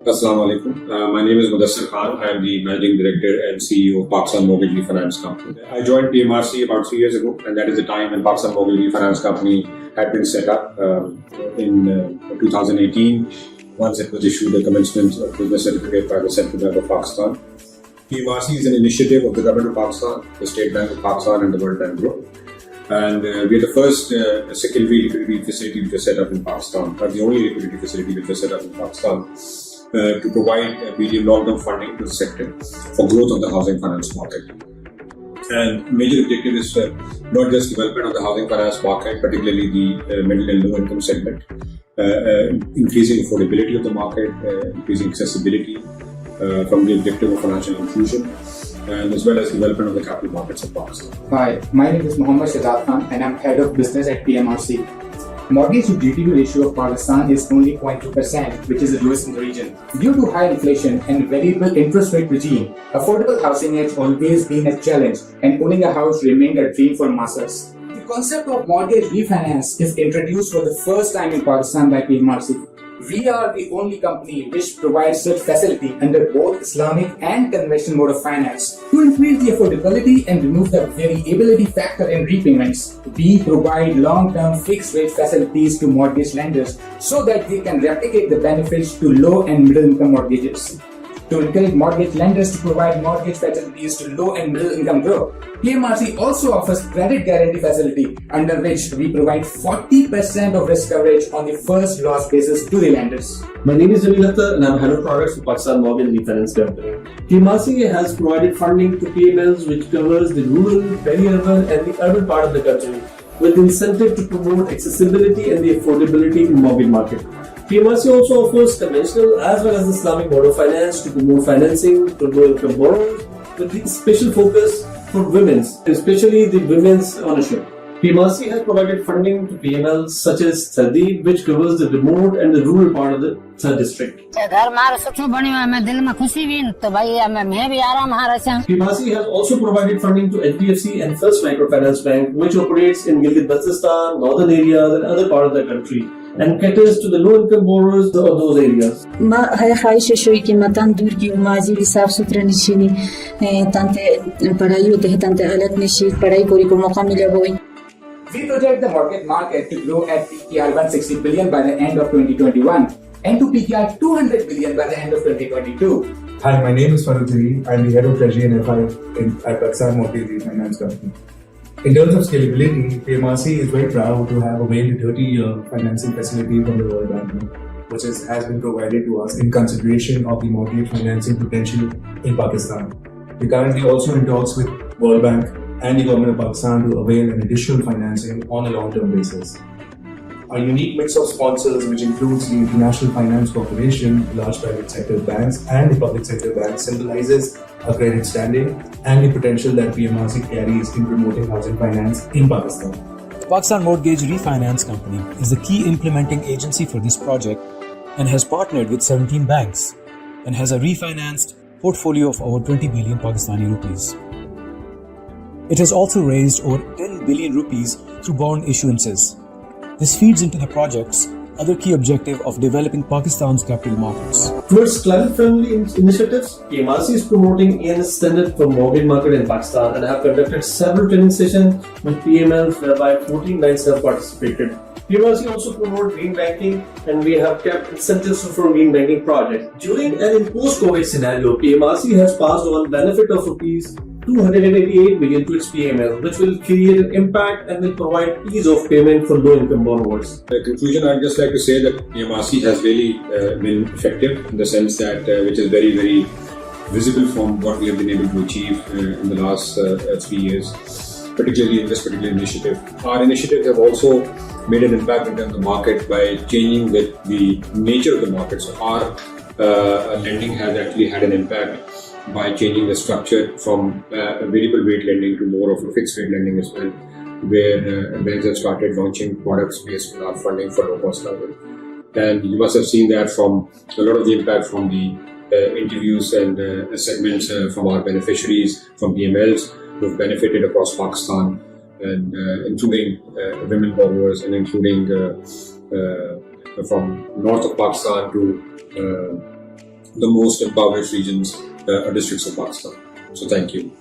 Assalamu alaikum. My name is Mudassir Khan. I am the Managing Director and CEO of Pakistan Mortgage Refinance Company. I joined PMRC about 3 years ago, and that is the time when Pakistan Mortgage Refinance Company had been set up in 2018. Once it was issued a commencement of business certificate by the Central Bank of Pakistan. PMRC is an initiative of the Government of Pakistan, the State Bank of Pakistan, and the World Bank Group. And we are the first secondary liquidity facility which was set up in Pakistan, or the only liquidity facility which was set up in Pakistan. To provide medium long-term funding to the sector for growth of the housing finance market. And major objective is not just development of the housing finance market, particularly the middle and low income segment, increasing affordability of the market, increasing accessibility from the objective of financial inclusion, and as well as development of the capital markets of Pakistan. Hi, my name is Mohammad Shahzad Khan and I'm Head of Business at PMRC. Mortgage to GDP ratio of Pakistan is only 0.2%, which is the lowest in the region. Due to high inflation and variable interest rate regime, affordable housing has always been a challenge, and owning a house remained a dream for masses. The concept of mortgage refinance is introduced for the first time in Pakistan by PMRC. We are the only company which provides such facility under both Islamic and conventional mode of finance. To increase the affordability and remove the variability factor in repayments, we provide long-term fixed rate facilities to mortgage lenders so that they can replicate the benefits to low and middle income mortgages. To encourage mortgage lenders to provide mortgage facilities to low and middle income group, PMRC also offers credit guarantee facility under which we provide 40% of risk coverage on the first loss basis to the lenders. My name is Jamil Akhtar and I'm Head of Products for Pakistan Mortgage Refinance Company. PMRC has provided funding to PMLs which covers the rural, peri-urban and the urban part of the country with incentive to promote accessibility and the affordability in mortgage market. PMRC also offers conventional as well as Islamic mode of finance to promote financing to low-income borrowers with the special focus for women, especially the women's ownership. PMRC has provided funding to PMLs such as Sardeep, which covers the remote and the rural part of the Third District. PMRC has also provided funding to HDFC and First Microfinance Bank, which operates in Gilgit-Baltistan, northern areas and other part of the country, and caters to the low-income borrowers of those areas. We project the mortgage market to grow at PKR 160 billion by the end of 2021 and to PKR 200 billion by the end of 2022. Hi, my name is Farooq Zahir. I'm the Head of Treasury and FI at Pakistan Mortgage Refinance Company. In terms of scalability, PMRC is very proud to have availed a 30-year financing facility from the World Bank, which has been provided to us in consideration of the mortgage financing potential in Pakistan. We currently also in talks with World Bank and the Government of Pakistan to avail an additional financing on a long-term basis. Our unique mix of sponsors, which includes the International Finance Corporation, large private sector banks, and the public sector banks, symbolizes our credit standing and the potential that PMRC carries in promoting housing finance in Pakistan. Pakistan Mortgage Refinance Company is the key implementing agency for this project and has partnered with 17 banks and has a refinanced portfolio of over 20 billion Pakistani rupees. It has also raised over 10 billion rupees through bond issuances. This feeds into the project's other key objective of developing Pakistan's capital markets. Towards climate-friendly initiatives, PMRC is promoting ENS standard for mortgage market in Pakistan and have conducted several training sessions with PMLs whereby 14 banks have participated. PMRC also promotes green banking and we have kept incentives for green banking projects. During and in post-COVID scenario, PMRC has passed on benefit of rupees 288 billion to its PML, which will create an impact and will provide ease of payment for low-income borrowers. In conclusion, I'd just like to say that PMRC has really been effective in the sense that which is very, very visible from what we have been able to achieve in the last 3 years, particularly in this particular initiative. Our initiatives have also made an impact in terms of the market by changing the nature of the market. So our lending has actually had an impact by changing the structure from variable rate lending to more of a fixed rate lending as well, where banks have started launching products based on our funding for low cost housing. And you must have seen that from a lot of the impact from the interviews and segments from our beneficiaries, from PMLs who have benefited across Pakistan, and including women borrowers and including from north of Pakistan to the most impoverished regions or districts of Pakistan. So thank you.